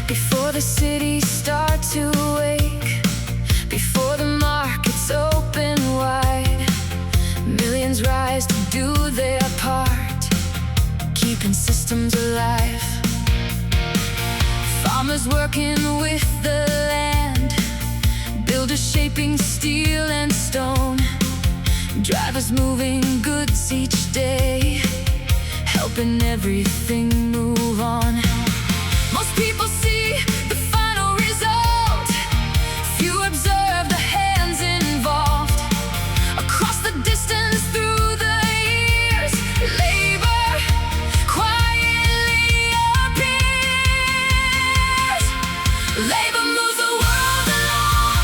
Before the cities start to wake, before the markets open wide, millions rise to do their part, keeping systems alive. Farmers working with the land, builders shaping steel and stone, drivers moving goods each day, helping everything move on. Most people see the final result, few observe the hands involved. Across the distance, through the years, labor quietly appears. Labor moves the world along,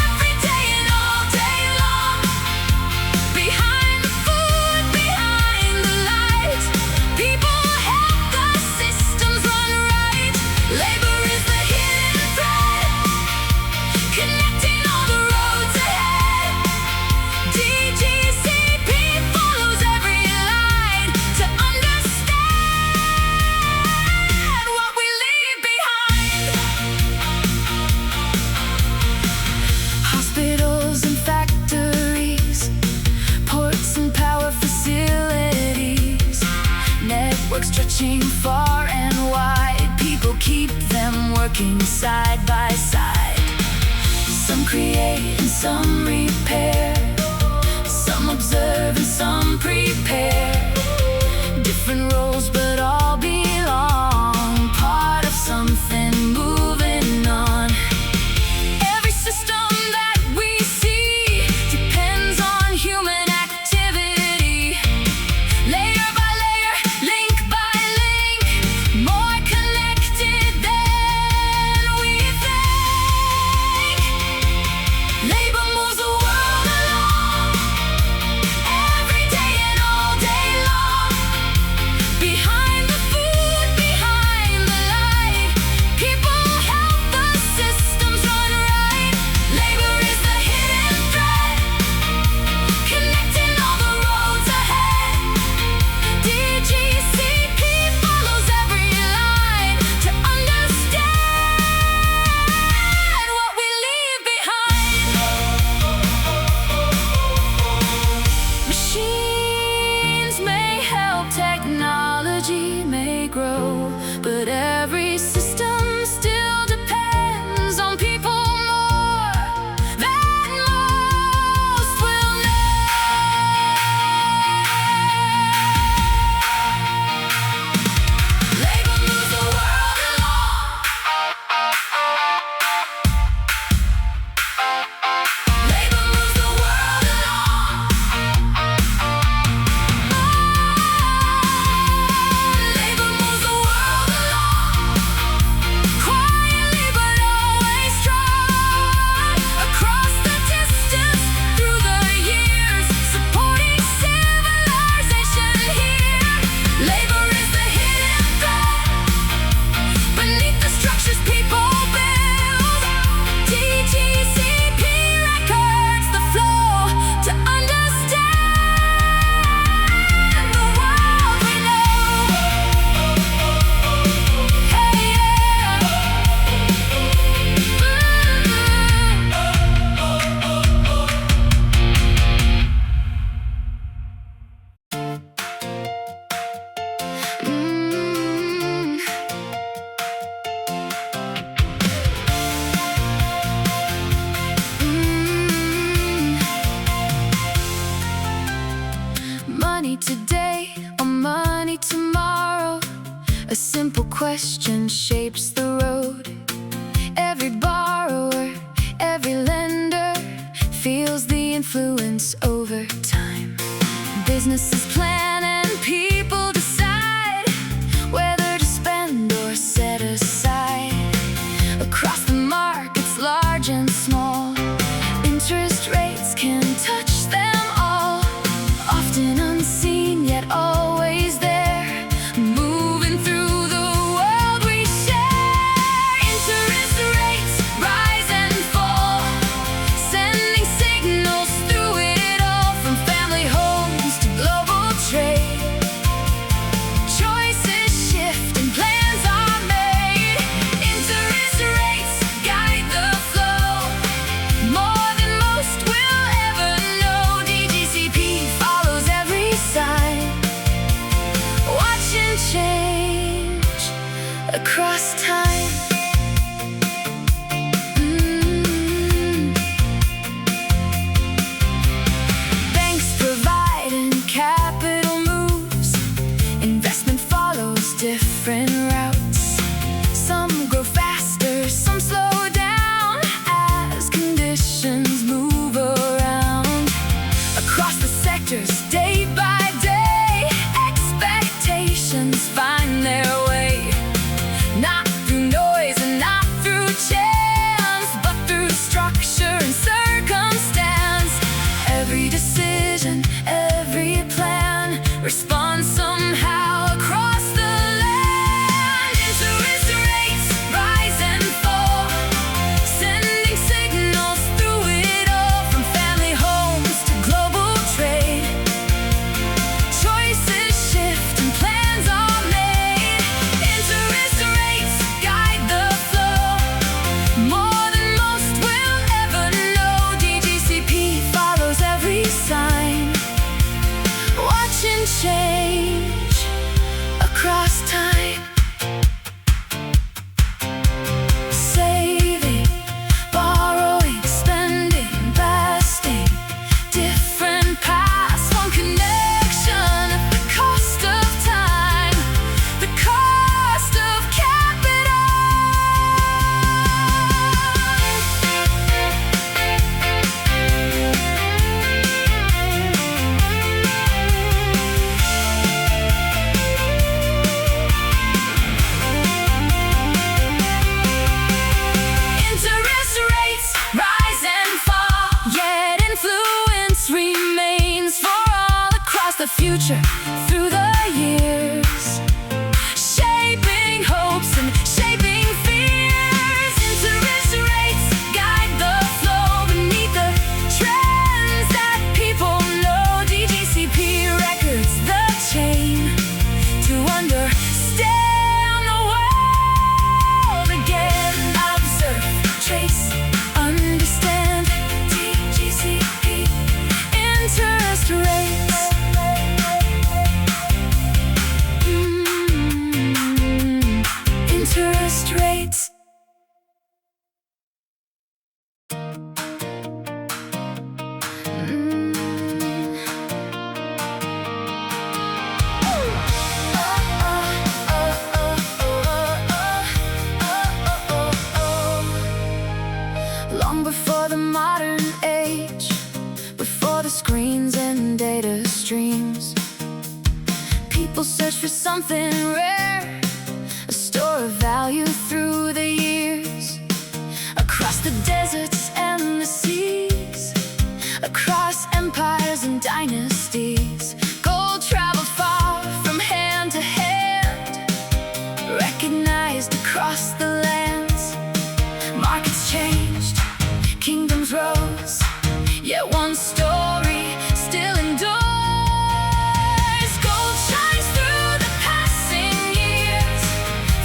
every day and all day long. Behind the food, behind the light, people help the systems run right. Labor is the hidden thread, connecting all the roads ahead. DGCP follows every line to understand what we leave behind. Hospitals and factories, ports and power facilities, networks stretching far and wide. People keep them working side by side. Some create and some repair, some observe and some prepare. Different roles but all belong, part of something moving on. Every system that we see depends on human activity. Layer by layer, link by link, more connected than we think. Labor moves the world along, every day and all day long. Behind the food, behind the light, people help the systems run right. Labor is the hidden thread, connecting all the roads ahead. DGCP follows every line to understand what we leave behind. Machines may help, technology may grow, but every system still depends on people more than most will know. Labor moves the world along. Labor moves the world along. Labor moves the world along, quietly but always strong. Across the distance, through the years, supporting civilization here. Labor is the hidden thread, beneath the structures people build. DGCP records the flow to understand the world we know. Hey, yeah. Money today or money tomorrow? A simple question shapes the road. Every borrower, every lender feels the influence over time. Businesses plan and people decide whether to spend or set aside. Across the markets, large and small, interest rates can touch them all. Often unseen yet always there, moving through the world we share. across time. Banks providing capital moves, investment follows different routes. Some grow faster, some slow down as conditions move around. Across the sectors, day by day, expectations find their way. Not through noise and not through chance, but through structure and circumstance. Every decision, every plan responds somehow across the land. Interest rates rise and fall, sending signals through it all. From family homes to global trade, choices shift and plans are made. Interest rates guide the flow, more than most will ever know. DGCP follows every sign, watching change across time. Saving, borrowing, spending, investing, different paths, one connection at the cost of time, the cost of capital. Interest rates rise and fall, yet influence remains for all across the future, through the years, shaping hopes and shaping fears. Interest rates guide the flow beneath the trends that people know. DGCP records the chain to understand the world again. Observe, trace, understand. DGCP, interest rates. Interest rates. Long before the modern age, before the screens and data streams, people search for something rare, a store of value through the years. Across the deserts and the seas, across empires and dynasties, gold traveled far from hand to hand, recognized across the lands. Markets changed, kingdoms rose, yet one story still endures. Gold shines through the passing years,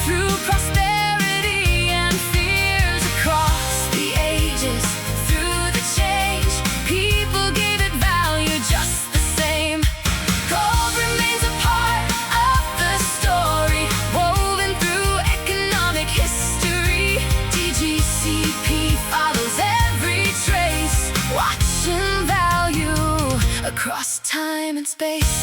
through prosperity and fears. Across the ages, through the change, people gave it value just the same. Gold remains a part of the story, woven through economic history. DGCP follows every trace, watching value across time and space.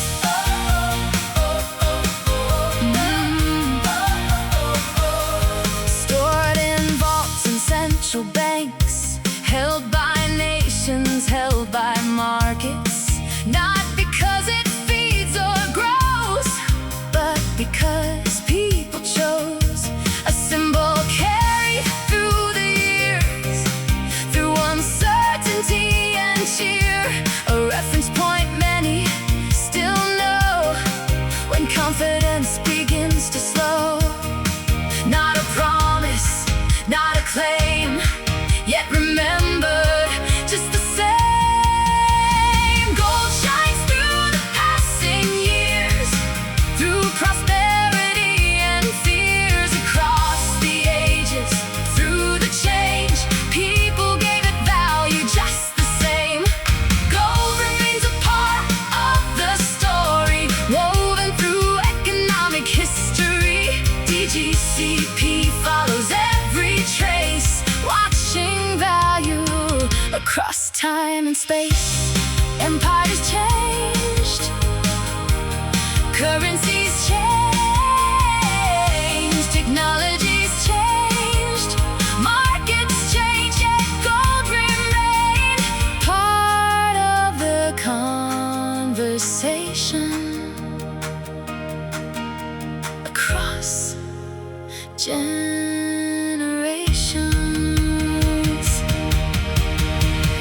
Stored in vaults and central banks, held by nations, held by markets. Not because it feeds or grows, but because people chose. A symbol carried through the years, through uncertainty and cheer. A reference point many still know. DGCP follows every trace, watching value across time and space. Empires changed, currencies changed, technologies changed, markets changed, yet gold remained part of the conversation across generations.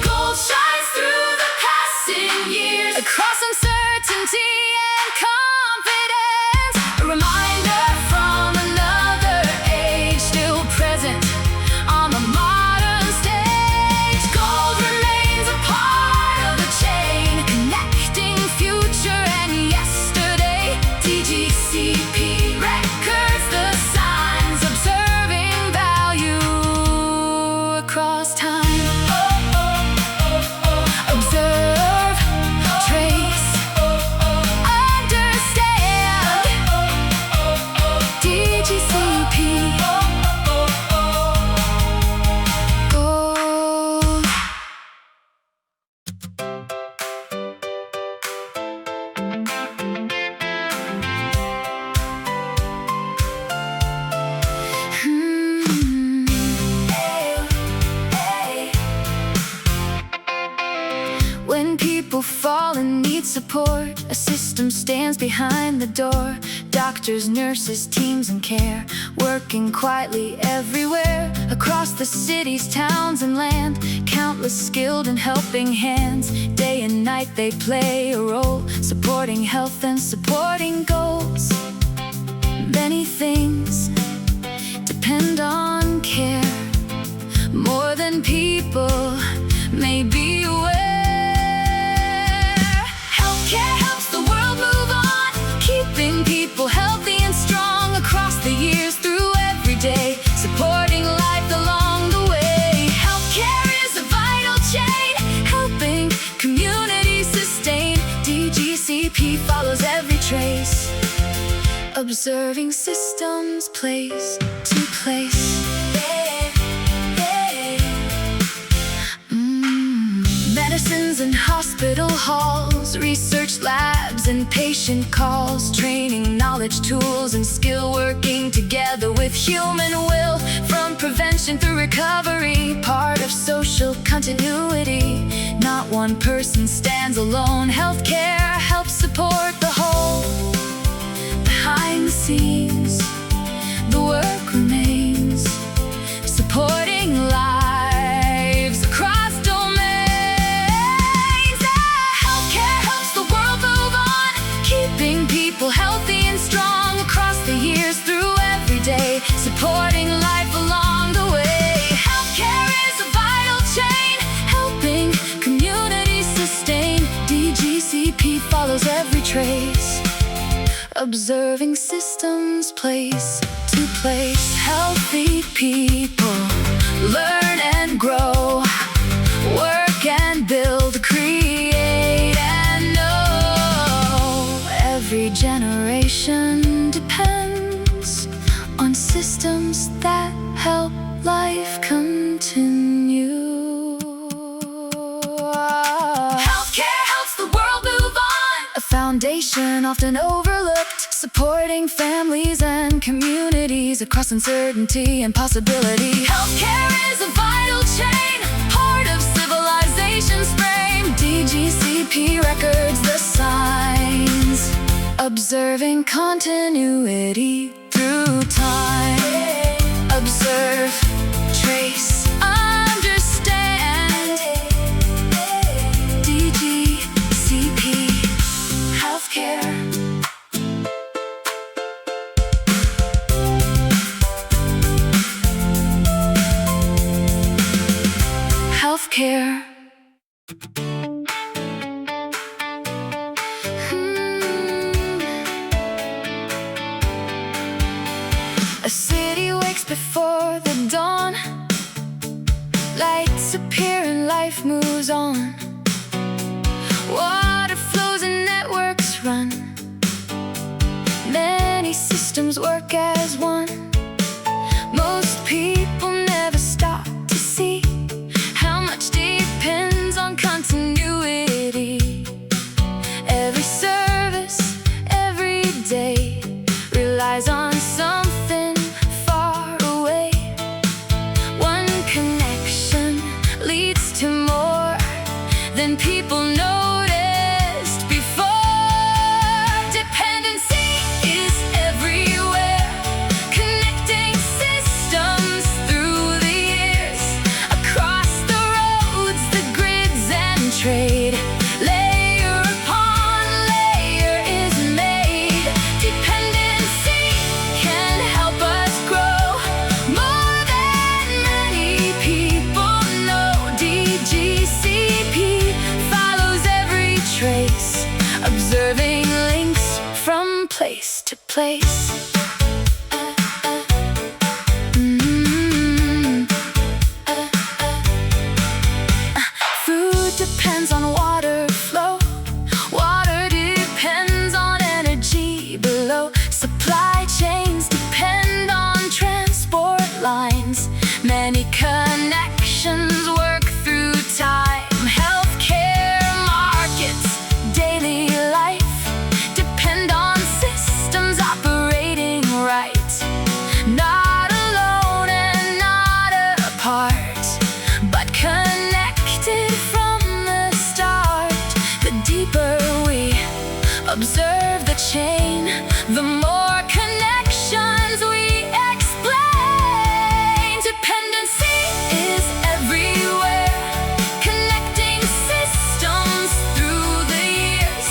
Gold shines through the passing years, across uncertainty and confidence. A reminder from another age, still present on the modern stage. Gold remains a part of the chain, connecting future and yesterday. DGCP records the signs, observing value across time. Observe, trace, understand. DGCP. Gold. When people fall and need support, a system stands behind the door. Doctors, nurses, teams and care, working quietly everywhere. Across the cities, towns and land, countless skilled and helping hands. Day and night they play a role, supporting health and supporting goals. Many things depend on care, more than people may be aware. Healthcare helps the world move on, keeping people healthy and strong across the years, through every day, supporting life along the way. Healthcare is a vital chain, helping communities sustain. DGCP follows every trace, observing systems place to place. Medicines in hospital halls, research labs and patient calls, training, knowledge, tools and skill, working together with human will. From prevention through recovery, part of social continuity. Not one person stands alone, healthcare helps support the whole. Behind the scenes, the work remains, supporting lives across domains. Healthcare helps the world move on, keeping people healthy and strong across the years, through every day, supporting life along the way. Healthcare is a vital chain, helping communities sustain. DGCP follows every trace, observing systems place to place. Healthy people learn and grow, work and build, create and know. Every generation depends on systems that help life continue. Healthcare helps the world move on, a foundation often overlooked, supporting families and communities across uncertainty and possibility. Healthcare is a vital chain, part of civilization's frame. DGCP records the signs, observing continuity through time. Observe, trace, understand. DGCP, healthcare. Healthcare. A city wakes before the dawn, lights appear and life moves on. Water flows and networks run, many systems systems work as one. Most people never stop to see how much depends on continuity. Every service, every day relies on something far away. One connection leads to more than people noticed before. Dependency is everywhere, connecting systems through the years, across the roads, the grids and trade. Layer upon layer is made. Dependency can help us grow more than many people know. DGCP follows every trace, observing links from place to place. Food depends on water flow. Water depends on energy below. Supply chains depend on transport lines. Many connections work through time. Healthcare, markets, daily life depend on systems operating right. Not alone and not apart, but connected from the start. The deeper we observe the chain, the more connections we explain. Dependency is everywhere, connecting systems through the years,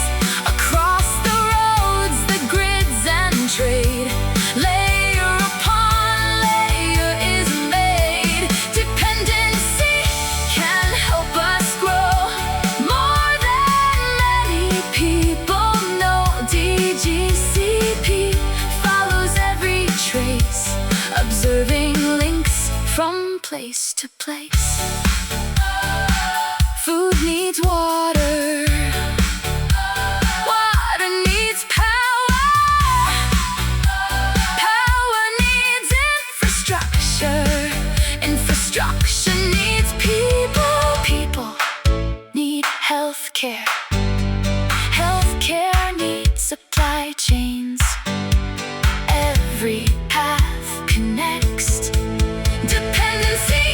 across the roads, the grids and trade. Layer upon layer is made. Dependency can help us grow more than many people know. DGCP follows every trace, observing links from place to place. Food needs water. Water needs power. Power needs infrastructure. Infrastructure needs people. People need healthcare. Healthcare needs supply chains. Every path connects. Dependency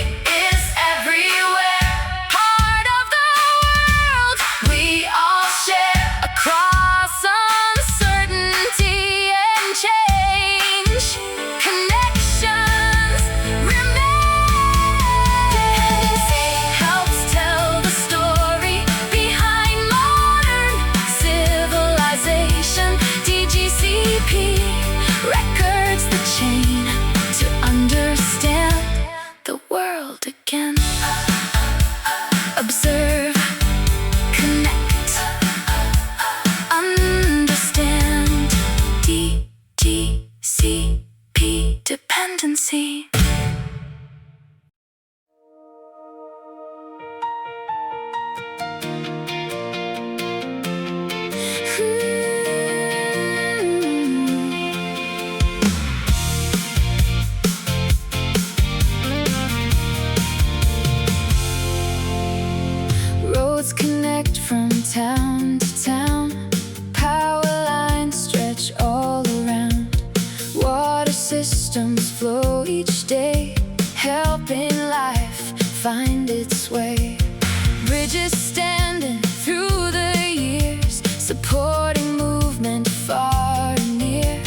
is everywhere, part of the world we all share, across uncertainty and change. Connections remain. Dependency helps tell the story behind modern civilization. DGCP records the chain to understand the world again. Observe, connect, understand. DGCP dependency. Roads connect from town to town. Power lines stretch all around. Water systems flow each day, helping life find its way. Bridges standing through the years, supporting movement far and near.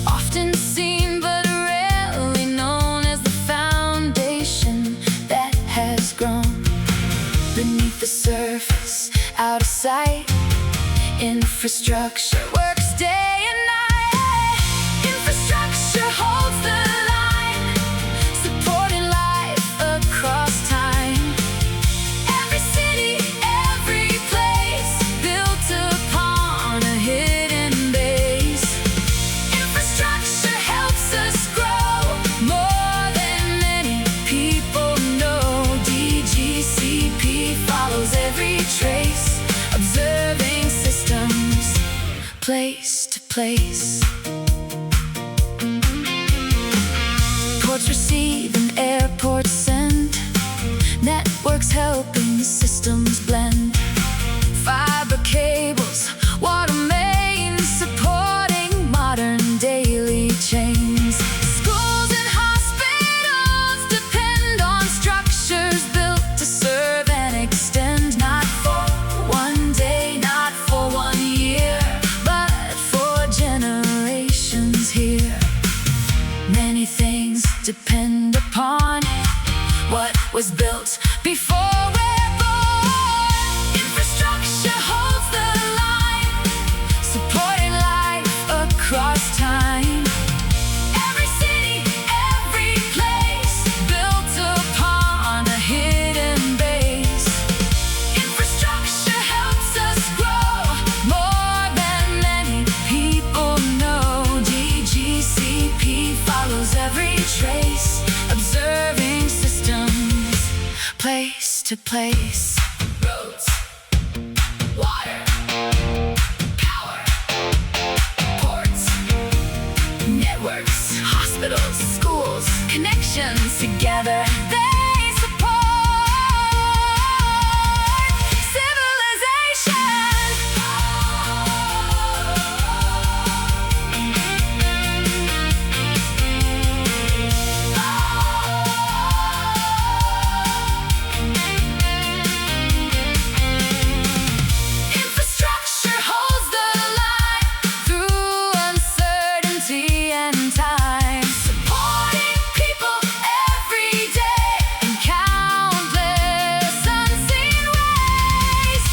Often seen but rarely known as the foundation that has grown beneath the surface, out of sight. Infrastructure works day and night. Infrastructure holds the line, supporting life across time. Every city, every place, built upon a hidden base. Infrastructure helps us grow more than many people know. DGCP follows every trace, observing systems place to place. depend upon what was built before we're born. Infrastructure holds the line, supporting life across time. Every city, every place, built upon a hidden base. Infrastructure helps us grow more than many people know. DGCP follows every trace, observing systems place to place. Roads, water, power, ports, networks, hospitals, schools, connections together. They support civilization. Infrastructure holds the line through uncertainty and time, supporting people every day in countless unseen ways.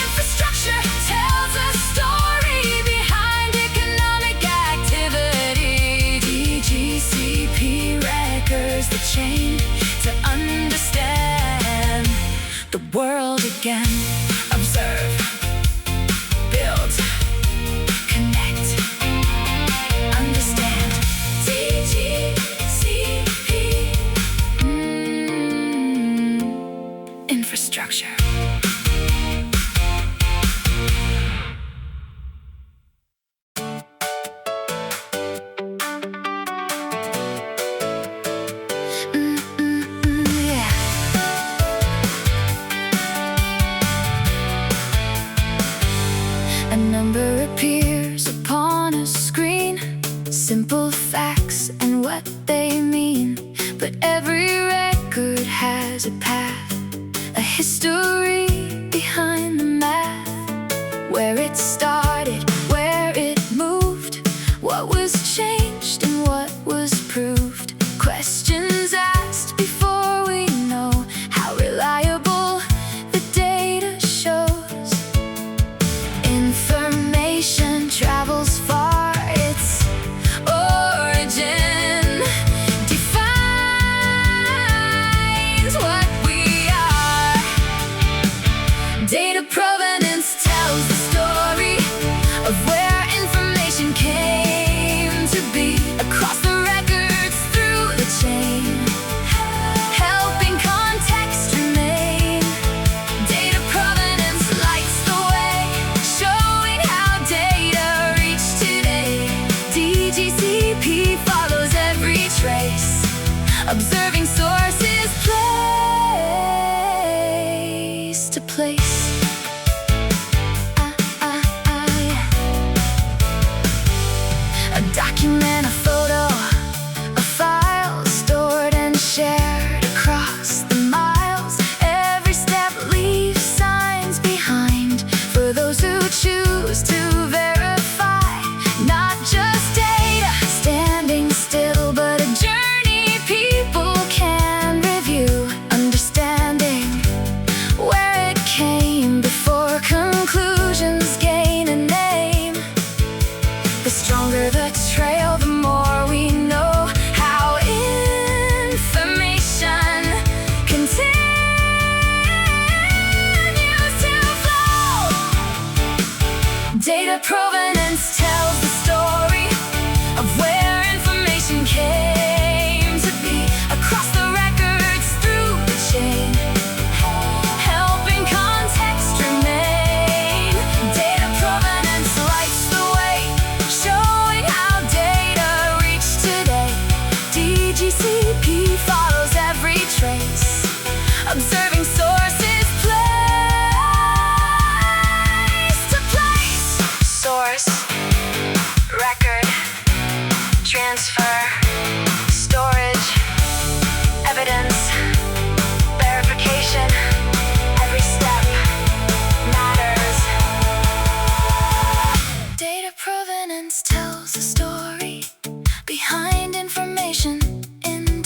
Infrastructure tells a story behind economic activity. DGCP records the chain to understand the world again. Observe, build, connect, understand. DGCP. Infrastructure. Yeah. A number appears upon a screen, simple facts and what they mean. But every record has a path, a history behind the math. Where it started, where it moved, what was changed and what was proved. Questions asked before we know how reliable the data shows. Information travels far, its origin defines what we are. Data provenance tells the story of where information came to be, across the records, through the chain, helping context remain. Data provenance lights the way, showing how data reached today. DGCP follows every trace, observing sources place to place. A document, a photo, a file, stored and shared across the miles. Every step leaves signs behind for those who choose to verify. Not just data standing still, but a journey people can review, understanding where it came before conclusions gain a name. The stronger the trail, the more we know how information continues to flow. Data provenance tells the story of where information came to be, across the records, through the chain, helping context remain. Data provenance lights the way, showing how data reached today. DGCP follows every trace, observing sources place to place. Source, record, transfer, storage, evidence, verification. Every step matters. Data provenance tells a story behind information in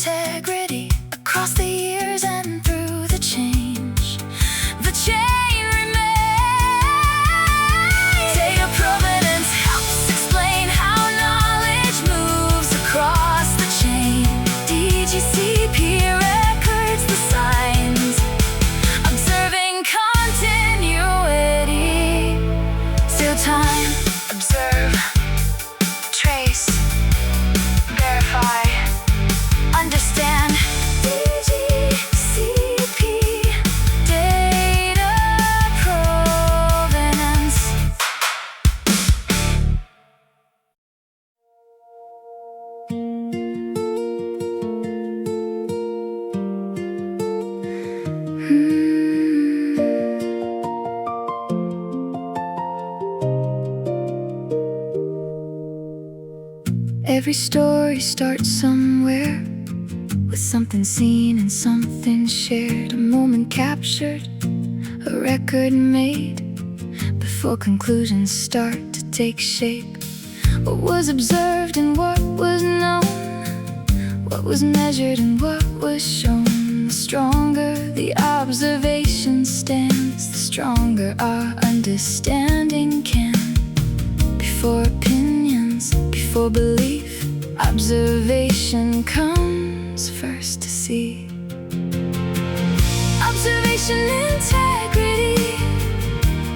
Every story starts somewhere, with something seen and something shared. A moment captured, a record made, before conclusions start to take shape. What was observed and what was known, what was measured and what was shown. The stronger the observation stands, the stronger our understanding can. Before opinions, before belief, observation comes first to see. Observation integrity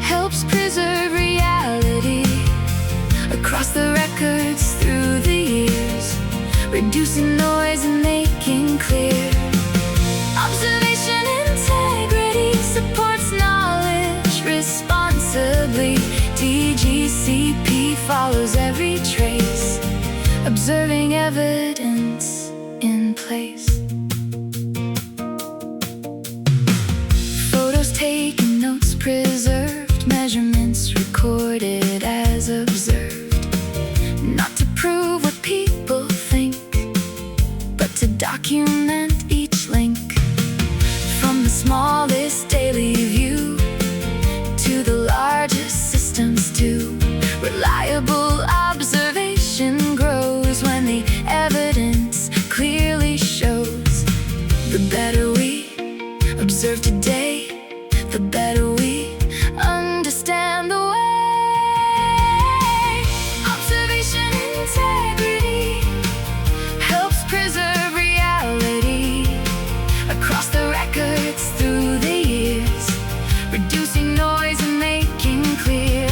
helps preserve reality across the records through the years, reducing noise and making clear. Observation integrity supports knowledge responsibly. DGCP follows every trace, observing evidence in place. Photos taken, notes preserved, measurements recorded as observed. Not to prove what people think, but to document each link. From the smallest daily view to the largest systems too, reliable observation grows when the evidence clearly shows. The better we observe today, the better we understand the way. Observation integrity helps preserve reality across the records through the years, reducing noise and making clear.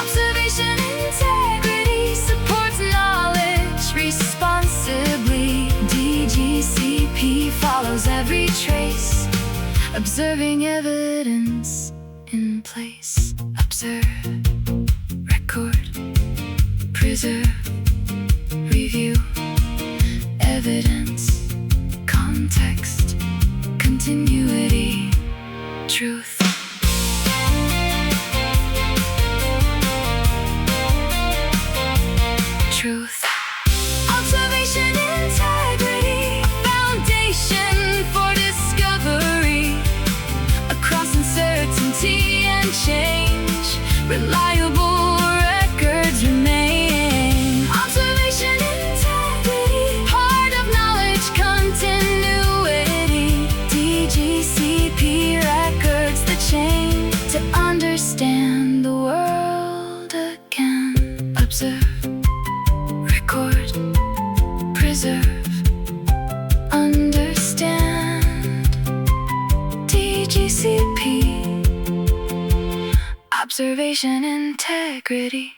Observation integrity supports knowledge responsibly. DGCP follows every trace, observing evidence in place. Observe, record, preserve, review, evidence, context, continuity, truth. Truth. Observation integrity, a foundation for discovery across uncertainty and change. Reliable records remain. Observation integrity, part of knowledge continuity. DGCP records the chain to understand the world again. Observe, record, preserve, understand. DGCP, observation integrity.